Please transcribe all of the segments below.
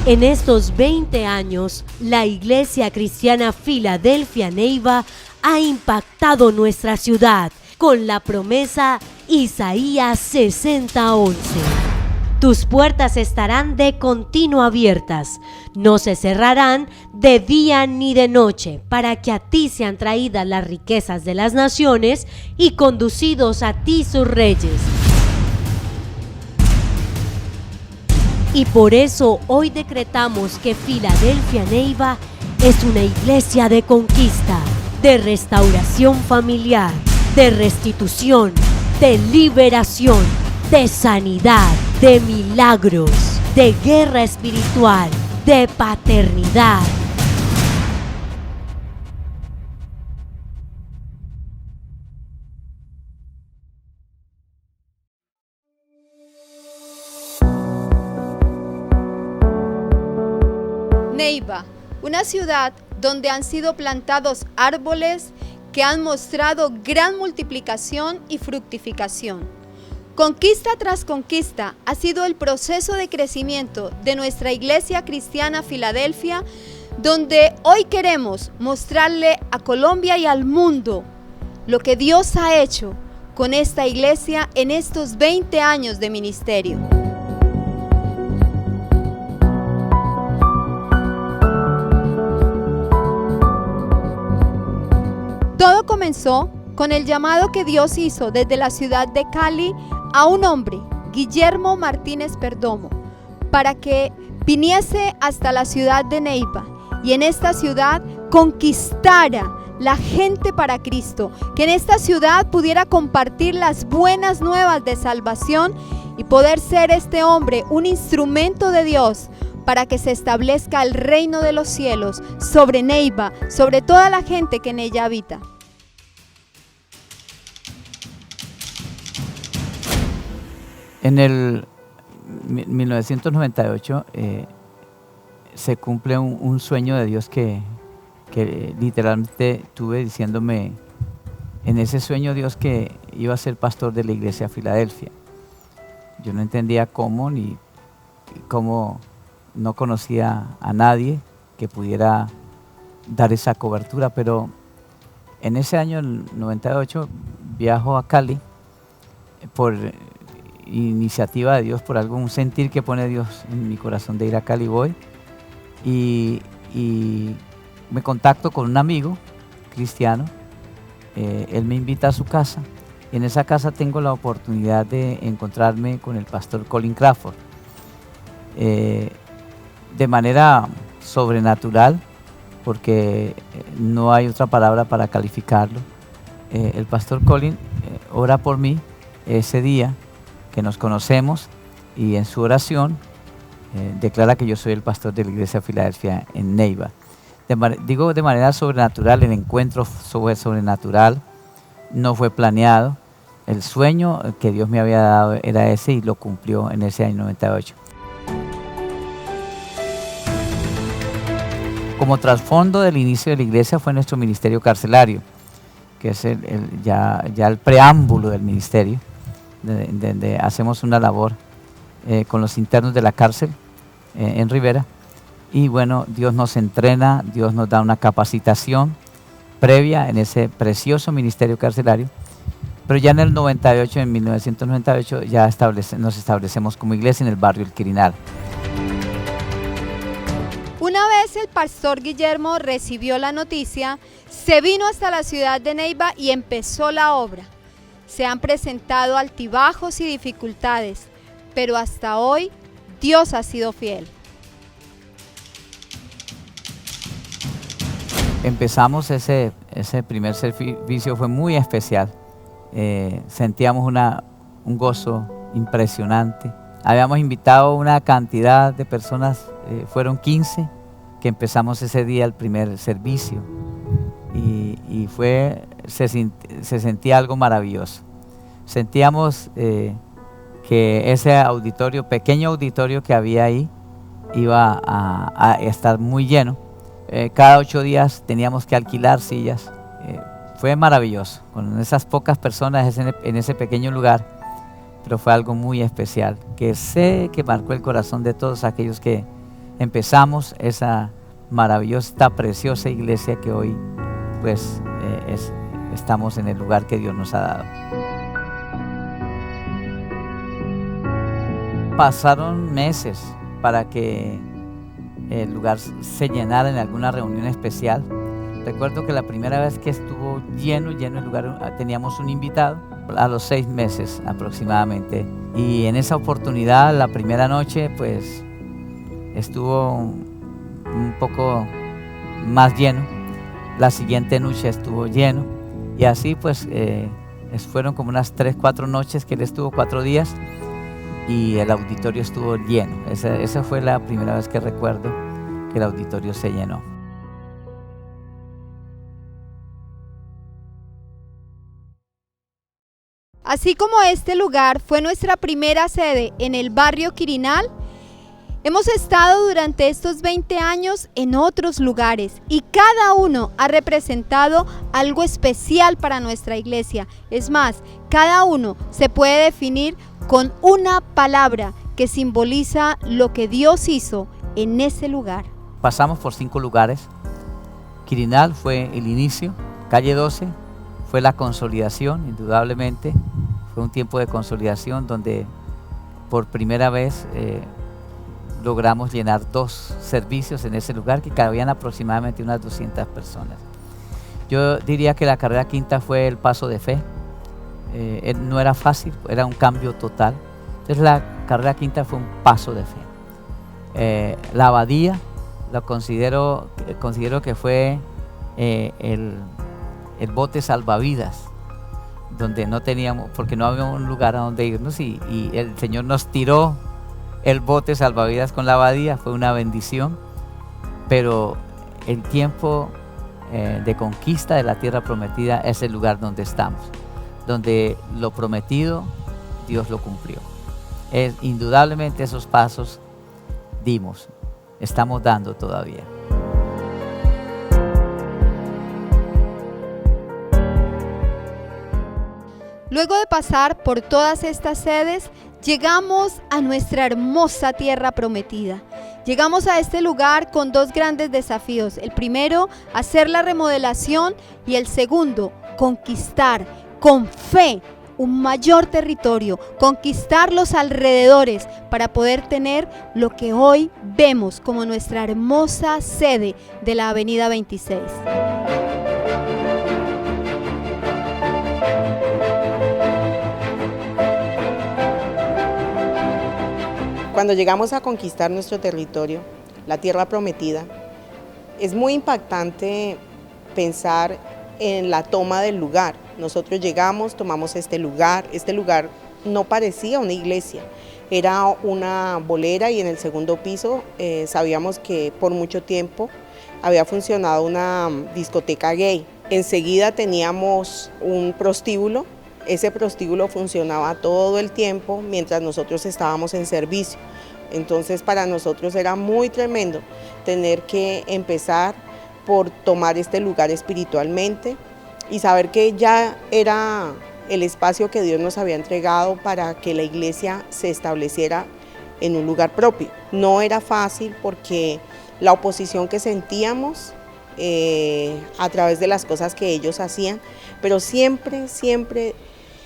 En estos 20 años, la Iglesia Cristiana Filadelfia Neiva ha impactado nuestra ciudad con la promesa Isaías 60:11. Tus puertas estarán de continuo abiertas, no se cerrarán de día ni de noche, para que a ti sean traídas las riquezas de las naciones y conducidos a ti sus reyes. Y por eso hoy decretamos que Filadelfia Neiva es una iglesia de conquista, de restauración familiar, de restitución, de liberación, de sanidad, de milagros, de guerra espiritual, de paternidad. Neiva, una ciudad donde han sido plantados árboles que han mostrado gran multiplicación y fructificación. Conquista tras conquista ha sido el proceso de crecimiento de nuestra Iglesia Cristiana Filadelfia, donde hoy queremos mostrarle a Colombia y al mundo lo que Dios ha hecho con esta iglesia en estos 20 años de ministerio. Todo comenzó con el llamado que Dios hizo desde la ciudad de Cali a un hombre, Guillermo Martínez Perdomo, para que viniese hasta la ciudad de Neiva y en esta ciudad conquistara la gente para Cristo, que en esta ciudad pudiera compartir las buenas nuevas de salvación y poder ser este hombre un instrumento de Dios para que se establezca el reino de los cielos sobre Neiva, sobre toda la gente que en ella habita. En el 1998 se cumple un sueño de Dios que literalmente tuve diciéndome en ese sueño Dios que iba a ser pastor de la iglesia Filadelfia. Yo no entendía cómo, ni cómo, no conocía a nadie que pudiera dar esa cobertura, pero en ese año, el 98, viajo a Cali por iniciativa de Dios, por algún sentir que pone Dios en mi corazón de ir a Cali. Voy y me contacto con un amigo cristiano. Él me invita a su casa y en esa casa tengo la oportunidad de encontrarme con el pastor Colin Crawford. De manera sobrenatural, porque no hay otra palabra para calificarlo, el pastor Colin ora por mí ese día que nos conocemos y en su oración declara que yo soy el pastor de la iglesia Filadelfia en Neiva. Digo de manera sobrenatural, el encuentro fue sobrenatural, no fue planeado. El sueño que Dios me había dado era ese y lo cumplió en ese año 98. Como trasfondo del inicio de la iglesia fue nuestro ministerio carcelario, que es ya el preámbulo del ministerio, donde hacemos una labor con los internos de la cárcel en Rivera. Y bueno, Dios nos entrena, Dios nos da una capacitación previa en ese precioso ministerio carcelario. Pero ya en el 98, en 1998, ya nos establecemos como iglesia en el barrio El Quirinal. Una vez el pastor Guillermo recibió la noticia, se vino hasta la ciudad de Neiva y empezó la obra. Se han presentado altibajos y dificultades, pero hasta hoy Dios ha sido fiel. Empezamos ese primer servicio, fue muy especial. Sentíamos un gozo impresionante. Habíamos invitado una cantidad de personas, fueron 15 que empezamos ese día el primer servicio y se sentía algo maravilloso. Sentíamos que ese auditorio, pequeño auditorio que había ahí, iba a estar muy lleno. Cada 8 días teníamos que alquilar sillas. Fue maravilloso, con esas pocas personas en ese pequeño lugar, pero fue algo muy especial, que sé que marcó el corazón de todos aquellos que empezamos esa maravillosa, esta preciosa iglesia que hoy pues estamos en el lugar que Dios nos ha dado. Pasaron meses para que el lugar se llenara en alguna reunión especial. Recuerdo que la primera vez que estuvo lleno el lugar, teníamos un invitado a los 6 meses aproximadamente, y en esa oportunidad la primera noche pues estuvo un poco más lleno, la siguiente noche estuvo lleno, y así pues fueron como unas 3-4 noches que él estuvo, 4 días, y el auditorio estuvo lleno. Esa fue la primera vez que recuerdo que el auditorio se llenó. Así como este lugar fue nuestra primera sede en el barrio Quirinal, hemos estado durante estos 20 años en otros lugares y cada uno ha representado algo especial para nuestra iglesia. Es más, cada uno se puede definir con una palabra que simboliza lo que Dios hizo en ese lugar. Pasamos por 5 lugares. Quirinal fue el inicio, calle 12 fue la consolidación, indudablemente. Fue un tiempo de consolidación donde por primera vez logramos llenar 2 servicios en ese lugar, que cabían aproximadamente unas 200 personas. Yo diría que la carrera quinta fue el paso de fe. No era fácil, era un cambio total. Entonces la carrera quinta fue un paso de fe. La abadía lo considero que fue el bote salvavidas, donde no teníamos, porque no había un lugar a donde irnos, y el Señor nos tiró el bote salvavidas con la abadía. Fue una bendición, pero el tiempo de conquista de la tierra prometida es el lugar donde estamos, donde lo prometido Dios lo cumplió. Indudablemente esos pasos dimos, estamos dando todavía. Luego de pasar por todas estas sedes, llegamos a nuestra hermosa tierra prometida. Llegamos a este lugar con 2 grandes desafíos. El primero, hacer la remodelación, y el segundo, conquistar con fe un mayor territorio, conquistar los alrededores para poder tener lo que hoy vemos como nuestra hermosa sede de la Avenida 26. Cuando llegamos a conquistar nuestro territorio, la tierra prometida, es muy impactante pensar en la toma del lugar. Nosotros llegamos, tomamos este lugar no parecía una iglesia, era una bolera, y en el segundo piso sabíamos que por mucho tiempo había funcionado una discoteca gay. Enseguida teníamos un prostíbulo. Ese prostíbulo funcionaba todo el tiempo mientras nosotros estábamos en servicio. Entonces para nosotros era muy tremendo tener que empezar por tomar este lugar espiritualmente y saber que ya era el espacio que Dios nos había entregado para que la iglesia se estableciera en un lugar propio. No era fácil porque la oposición que sentíamos a través de las cosas que ellos hacían, pero siempre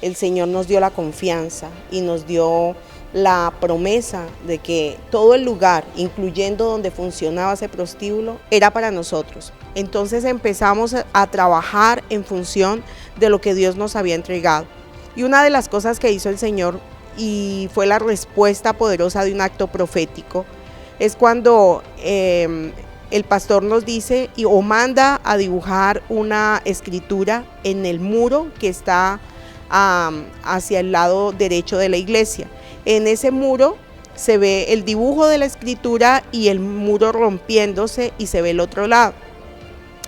el Señor nos dio la confianza y nos dio la promesa de que todo el lugar, incluyendo donde funcionaba ese prostíbulo, era para nosotros. Entonces empezamos a trabajar en función de lo que Dios nos había entregado. Y una de las cosas que hizo el Señor, y fue la respuesta poderosa de un acto profético, es cuando el pastor nos dice o manda a dibujar una escritura en el muro que está hacia el lado derecho de la iglesia. En ese muro se ve el dibujo de la escritura y el muro rompiéndose, y se ve el otro lado.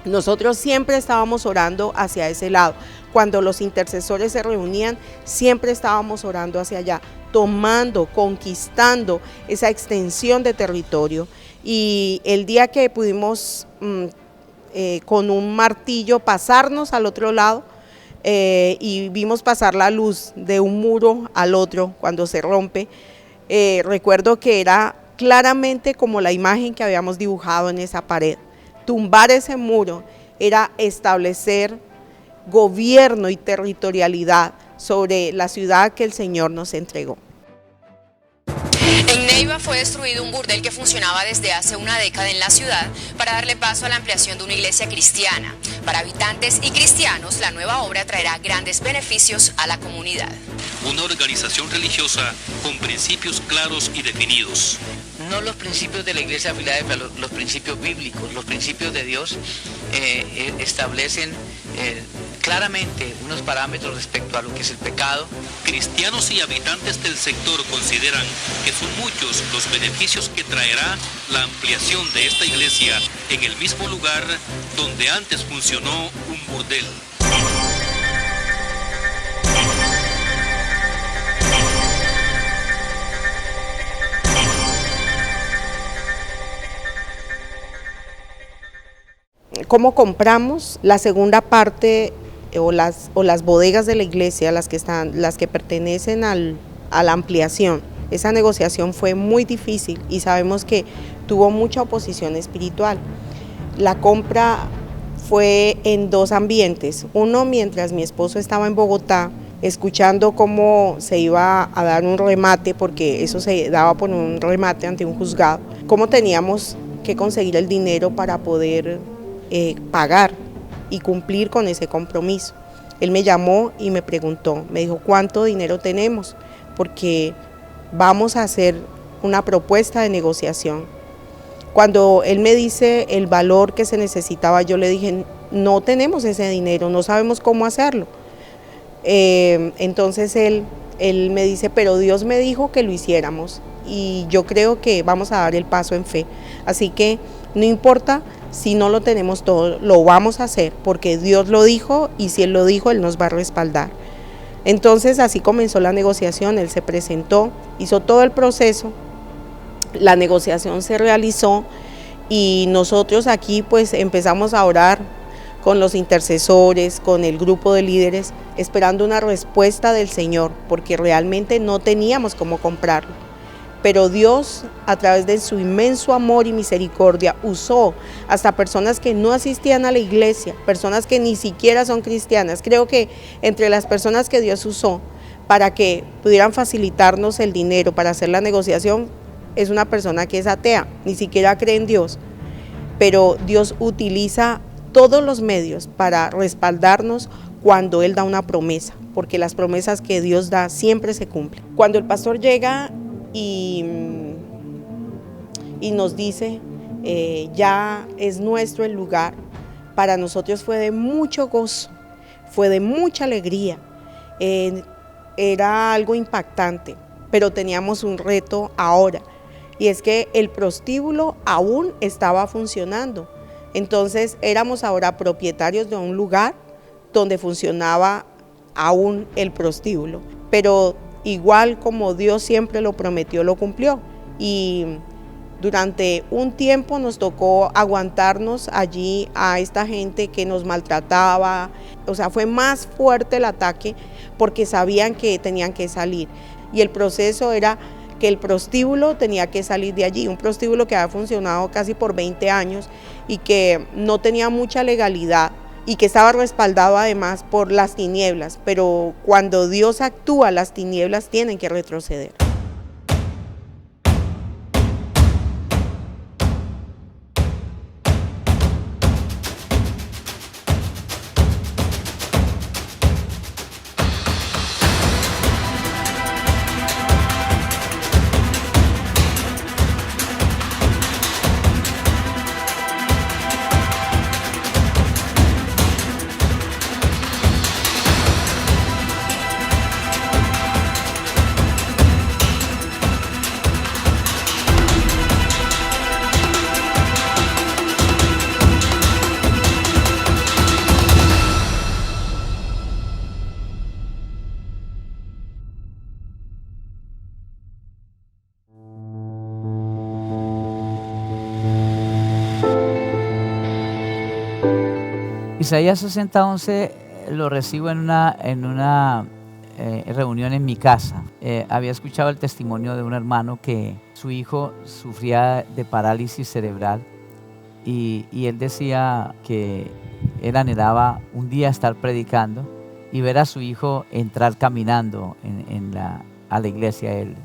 Nosotros siempre estábamos orando hacia ese lado. Cuando los intercesores se reunían, siempre estábamos orando hacia allá, tomando, conquistando esa extensión de territorio. Y el día que pudimos con un martillo pasarnos al otro lado, y vimos pasar la luz de un muro al otro cuando se rompe, recuerdo que era claramente como la imagen que habíamos dibujado en esa pared. Tumbar ese muro era establecer gobierno y territorialidad sobre la ciudad que el Señor nos entregó. En Neiva fue destruido un burdel que funcionaba desde hace una década en la ciudad para darle paso a la ampliación de una iglesia cristiana. Para habitantes y cristianos, la nueva obra traerá grandes beneficios a la comunidad. Una organización religiosa con principios claros y definidos. No los principios de la Iglesia de Filadelfia, los principios bíblicos, los principios de Dios establecen claramente unos parámetros respecto a lo que es el pecado. Cristianos y habitantes del sector consideran que son muchos los beneficios que traerá la ampliación de esta iglesia en el mismo lugar donde antes funcionó un burdel. ¿Cómo compramos la segunda parte o las bodegas de la iglesia, las que pertenecen a la ampliación? Esa negociación fue muy difícil y sabemos que tuvo mucha oposición espiritual. La compra fue en dos ambientes. Uno, mientras mi esposo estaba en Bogotá, escuchando cómo se iba a dar un remate, porque eso se daba por un remate ante un juzgado, cómo teníamos que conseguir el dinero para poder pagar y cumplir con ese compromiso. Él me llamó y me preguntó, me dijo, ¿cuánto dinero tenemos? Porque vamos a hacer una propuesta de negociación. Cuando él me dice el valor que se necesitaba, yo le dije, no tenemos ese dinero, no sabemos cómo hacerlo. Entonces él me dice, pero Dios me dijo que lo hiciéramos y yo creo que vamos a dar el paso en fe. Así que no importa si no lo tenemos todo, lo vamos a hacer porque Dios lo dijo y si Él lo dijo, Él nos va a respaldar. Entonces así comenzó la negociación, él se presentó, hizo todo el proceso, la negociación se realizó y nosotros aquí pues empezamos a orar con los intercesores, con el grupo de líderes, esperando una respuesta del Señor, porque realmente no teníamos cómo comprarlo. Pero Dios, a través de su inmenso amor y misericordia, usó hasta personas que no asistían a la iglesia, personas que ni siquiera son cristianas. Creo que entre las personas que Dios usó para que pudieran facilitarnos el dinero para hacer la negociación, es una persona que es atea, ni siquiera cree en Dios. Pero Dios utiliza todos los medios para respaldarnos cuando Él da una promesa, porque las promesas que Dios da siempre se cumplen. Cuando el pastor llega y nos dice, ya es nuestro el lugar, para nosotros fue de mucho gozo, fue de mucha alegría, era algo impactante, pero teníamos un reto ahora, y es que el prostíbulo aún estaba funcionando. Entonces éramos ahora propietarios de un lugar donde funcionaba aún el prostíbulo, pero igual como Dios siempre lo prometió, lo cumplió. Y durante un tiempo nos tocó aguantarnos allí a esta gente que nos maltrataba. O sea, fue más fuerte el ataque porque sabían que tenían que salir. Y el proceso era que el prostíbulo tenía que salir de allí, un prostíbulo que había funcionado casi por 20 años y que no tenía mucha legalidad y que estaba respaldado además por las tinieblas, pero cuando Dios actúa, las tinieblas tienen que retroceder. Isaías 60:11 lo recibo en una reunión en mi casa. Había escuchado el testimonio de un hermano que su hijo sufría de parálisis cerebral y él decía que él anhelaba un día estar predicando y ver a su hijo entrar caminando a la iglesia. Él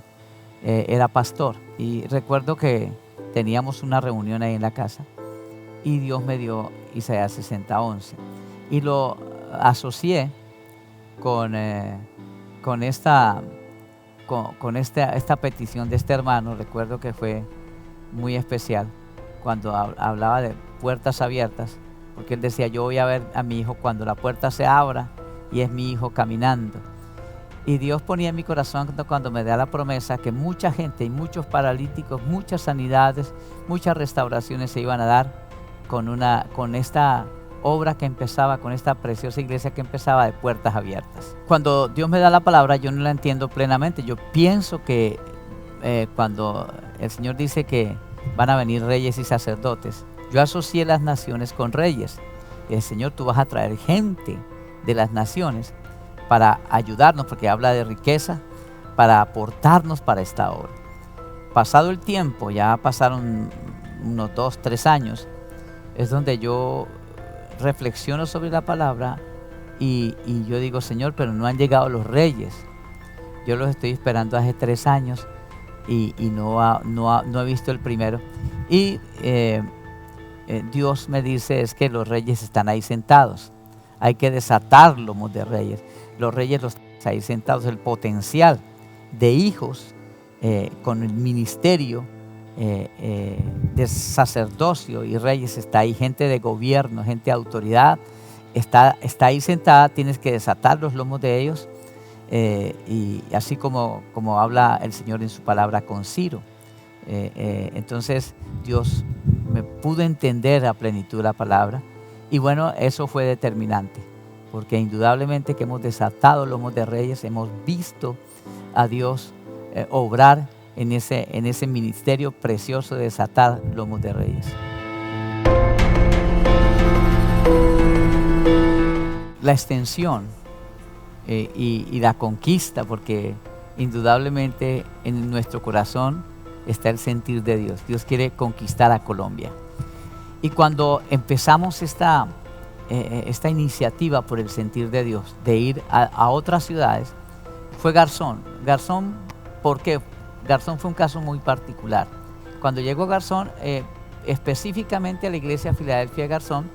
era pastor y recuerdo que teníamos una reunión ahí en la casa y Dios me dio Isaías 60:11 y lo asocié con esta petición de este hermano. Recuerdo que fue muy especial cuando hablaba de puertas abiertas, porque él decía: yo voy a ver a mi hijo cuando la puerta se abra y es mi hijo caminando. Y Dios ponía en mi corazón cuando me da la promesa que mucha gente y muchos paralíticos, muchas sanidades, muchas restauraciones se iban a dar con esta obra que empezaba, con esta preciosa iglesia que empezaba de puertas abiertas. Cuando Dios me da la palabra, yo no la entiendo plenamente. Yo pienso que cuando el Señor dice que van a venir reyes y sacerdotes, yo asocié las naciones con reyes. Y el Señor, tú vas a traer gente de las naciones para ayudarnos, porque habla de riqueza, para aportarnos para esta obra. Pasado el tiempo, ya pasaron unos 2-3 años, es donde yo reflexiono sobre la palabra y yo digo: Señor, pero no han llegado los reyes. Yo los estoy esperando hace 3 años y no he visto el primero. Y Dios me dice: es que los reyes están ahí sentados. Hay que desatar lomos de reyes. Los reyes los están ahí sentados. El potencial de hijos con el ministerio de sacerdocio y reyes está ahí. Gente de gobierno, gente de autoridad está ahí sentada. Tienes que desatar los lomos de ellos, y así como habla el Señor en su palabra con Ciro. Entonces Dios me pudo entender a plenitud la palabra, y bueno, eso fue determinante, porque indudablemente que hemos desatado lomos de reyes, hemos visto a Dios obrar en ese ministerio precioso de desatar lomos de reyes. La extensión y la conquista, porque indudablemente en nuestro corazón está el sentir de Dios. Dios quiere conquistar a Colombia. Y cuando empezamos esta iniciativa por el sentir de Dios, de ir a otras ciudades, fue Garzón. Garzón, ¿por qué? Garzón fue un caso muy particular. Cuando llegó Garzón, específicamente a la iglesia Filadelfia Garzón,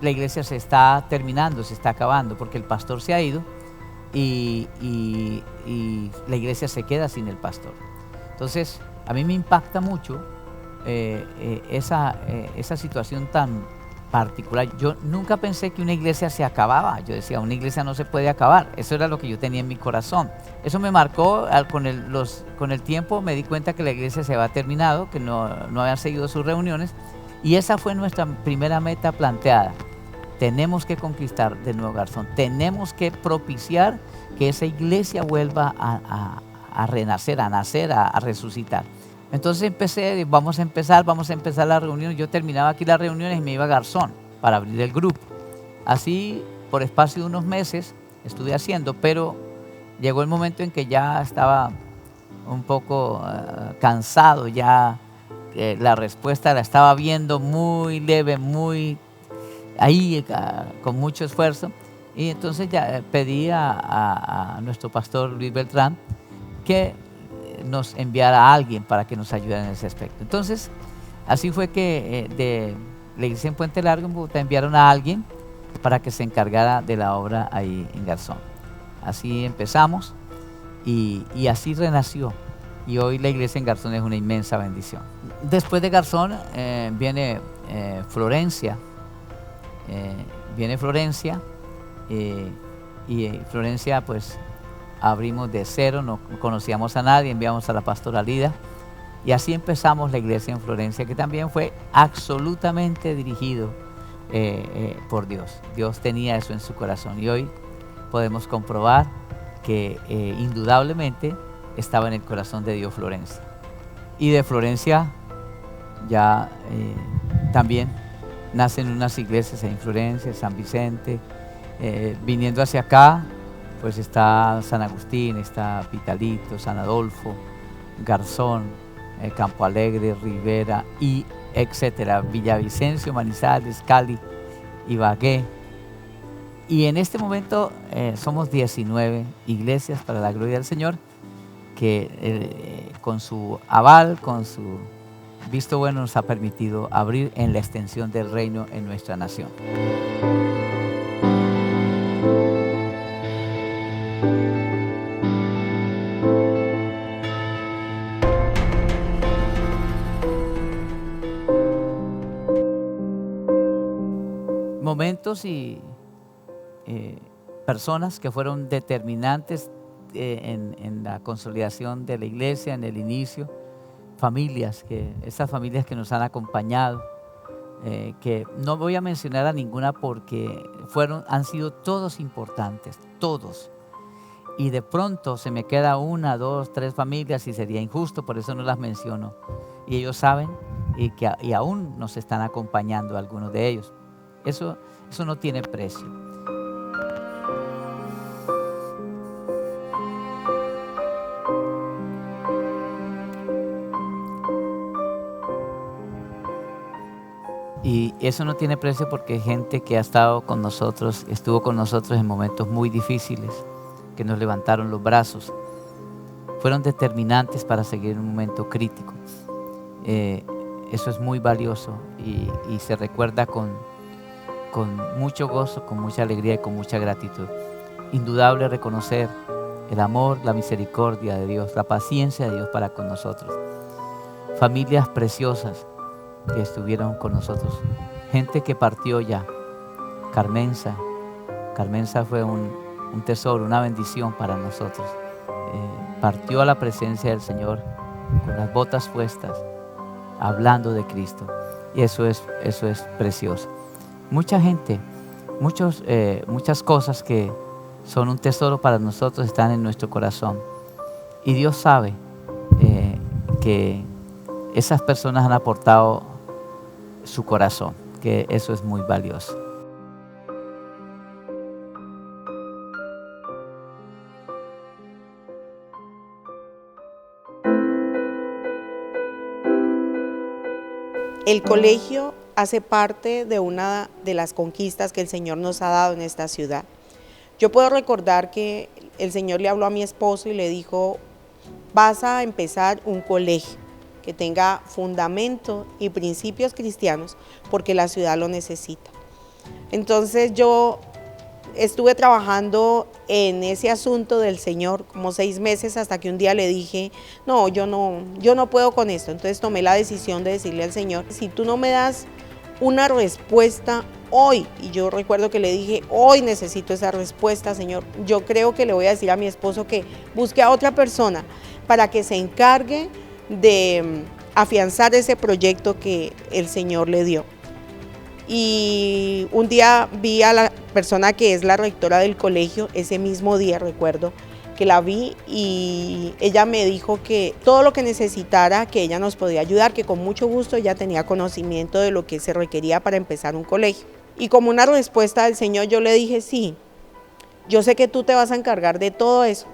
la iglesia se está terminando, se está acabando, porque el pastor se ha ido y la iglesia se queda sin el pastor. Entonces, a mí me impacta mucho esa situación tan particular. Yo nunca pensé que una iglesia se acababa. Yo decía: una iglesia no se puede acabar. Eso era lo que yo tenía en mi corazón. Eso me marcó. Con el tiempo me di cuenta que la iglesia se había terminado, que no habían seguido sus reuniones, y esa fue nuestra primera meta planteada. Tenemos que conquistar de nuevo Garzón. Tenemos que propiciar que esa iglesia vuelva a renacer, a nacer, a resucitar. Entonces vamos a empezar la reunión. Yo terminaba aquí las reuniones y me iba a Garzón para abrir el grupo. Así, por espacio de unos meses, estuve haciendo, pero llegó el momento en que ya estaba un poco cansado, ya la respuesta la estaba viendo muy leve, muy ahí, con mucho esfuerzo. Y entonces ya pedí a nuestro pastor Luis Beltrán que nos enviara a alguien para que nos ayudara en ese aspecto. Entonces, así fue que de la iglesia en Puente Largo, en Bogotá, enviaron a alguien para que se encargara de la obra ahí en Garzón. Así empezamos y así renació. Y hoy la iglesia en Garzón es una inmensa bendición. Después de Garzón viene Florencia. Y Florencia, pues, abrimos de cero, no conocíamos a nadie, enviamos a la pastora Lida y así empezamos la iglesia en Florencia, que también fue absolutamente dirigido por Dios. Dios tenía eso en su corazón y hoy podemos comprobar que indudablemente estaba en el corazón de Dios Florencia. Y de Florencia ya también nacen unas iglesias en Florencia, San Vicente, viniendo hacia acá. pues está San Agustín, está Vitalito, San Adolfo, Garzón, Campo Alegre, Rivera y etcétera, Villavicencio, Manizales, Cali, Ibagué. Y en este momento somos 19 iglesias para la gloria del Señor que con su aval, con su visto bueno nos ha permitido abrir en la extensión del reino en nuestra nación. Momentos y personas que fueron determinantes en la consolidación de la iglesia, en el inicio, esas familias que nos han acompañado, que no voy a mencionar a ninguna porque han sido todos importantes, todos. Y de pronto se me queda 1, 2, 3 familias y sería injusto, por eso no las menciono. Y ellos saben y aún nos están acompañando algunos de ellos. Eso no tiene precio. Y eso no tiene precio porque hay gente que estuvo con nosotros en momentos muy difíciles, que nos levantaron los brazos, fueron determinantes para seguir en un momento crítico. Eso es muy valioso y se recuerda con mucho gozo, con mucha alegría y con mucha gratitud. Indudable reconocer el amor, la misericordia de Dios, la paciencia de Dios para con nosotros. Familias preciosas que estuvieron con nosotros, gente que partió ya. Carmenza fue un tesoro, una bendición para nosotros. Partió a la presencia del Señor con las botas puestas, hablando de Cristo, y eso es precioso. Mucha gente, muchas cosas que son un tesoro para nosotros están en nuestro corazón, y Dios sabe que esas personas han aportado su corazón, que eso es muy valioso. El colegio hace parte de una de las conquistas que el Señor nos ha dado en esta ciudad. Yo puedo recordar que el Señor le habló a mi esposo y le dijo: vas a empezar un colegio que tenga fundamento y principios cristianos porque la ciudad lo necesita. Entonces yo estuve trabajando en ese asunto del Señor como 6 meses hasta que un día le dije: no, yo no puedo con esto. Entonces tomé la decisión de decirle al Señor: si tú no me das una respuesta hoy, y yo recuerdo que le dije: hoy necesito esa respuesta, Señor, yo creo que le voy a decir a mi esposo que busque a otra persona para que se encargue de afianzar ese proyecto que el Señor le dio. Y un día vi a la persona que es la rectora del colegio, ese mismo día recuerdo que la vi, y ella me dijo que todo lo que necesitara, que ella nos podía ayudar, que con mucho gusto ella tenía conocimiento de lo que se requería para empezar un colegio. Y como una respuesta del Señor yo le dije: sí, yo sé que tú te vas a encargar de todo eso,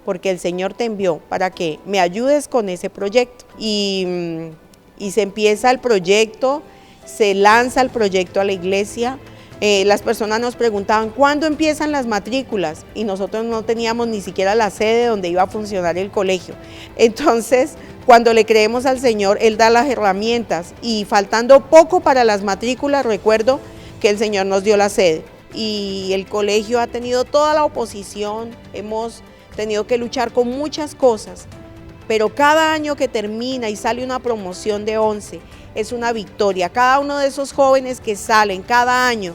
porque el Señor te envió para que me ayudes con ese proyecto. Y se empieza el proyecto, se lanza el proyecto a la iglesia. Las personas nos preguntaban: ¿cuándo empiezan las matrículas? Y nosotros no teníamos ni siquiera la sede donde iba a funcionar el colegio. Entonces, cuando le creemos al Señor, Él da las herramientas, y faltando poco para las matrículas, recuerdo que el Señor nos dio la sede. Y el colegio ha tenido toda la oposición, hemos tenido que luchar con muchas cosas, pero cada año que termina y sale una promoción de 11 es una victoria. Cada uno de esos jóvenes que salen cada año,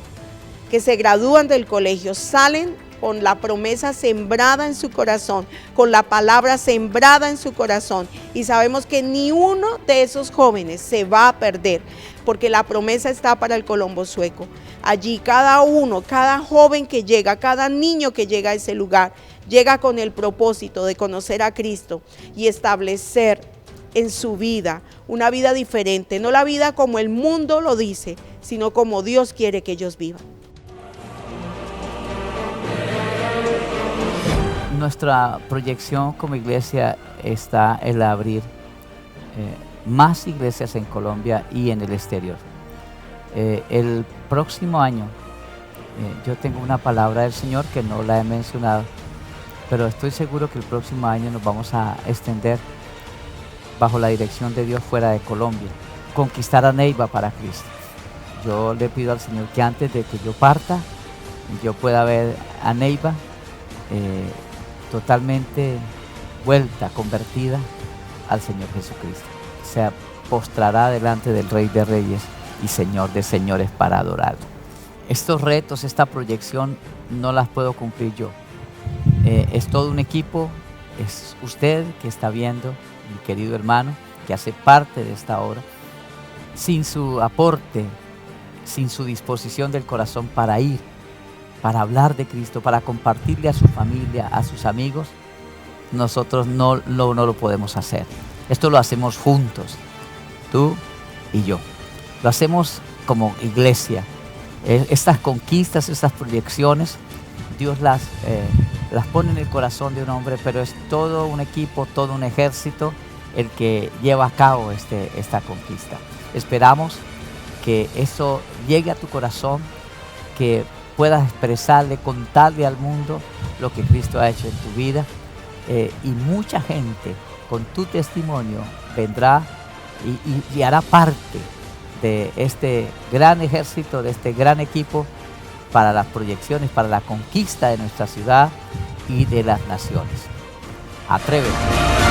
que se gradúan del colegio, salen con la promesa sembrada en su corazón, con la palabra sembrada en su corazón, y sabemos que ni uno de esos jóvenes se va a perder, porque la promesa está para el Colombo Sueco. Allí cada uno, cada joven que llega, cada niño que llega a ese lugar, llega con el propósito de conocer a Cristo y establecer en su vida una vida diferente, no la vida como el mundo lo dice, sino como Dios quiere que ellos vivan. nuestra proyección como iglesia está el abrir más iglesias en Colombia y en el exterior. El próximo año yo tengo una palabra del Señor que no la he mencionado, pero estoy seguro que el próximo año nos vamos a extender bajo la dirección de Dios fuera de Colombia, conquistar a Neiva para Cristo. Yo le pido al Señor que antes de que yo parta, yo pueda ver a Neiva totalmente vuelta, convertida al Señor Jesucristo. Se postrará delante del Rey de Reyes y Señor de Señores para adorarlo. Estos retos, esta proyección, no las puedo cumplir yo. Es todo un equipo, es usted que está viendo, mi querido hermano, que hace parte de esta obra. Sin su aporte, sin su disposición del corazón para ir, para hablar de Cristo, para compartirle a su familia, a sus amigos, nosotros no lo podemos hacer. Esto lo hacemos juntos, tú y yo. Lo hacemos como iglesia. Estas conquistas, estas proyecciones, Dios las pone en el corazón de un hombre, pero es todo un equipo, todo un ejército el que lleva a cabo esta conquista. Esperamos que eso llegue a tu corazón, que puedas expresarle, contarle al mundo lo que Cristo ha hecho en tu vida, y mucha gente con tu testimonio vendrá y hará parte de este gran ejército, de este gran equipo para las proyecciones, para la conquista de nuestra ciudad y de las naciones. Atrévete.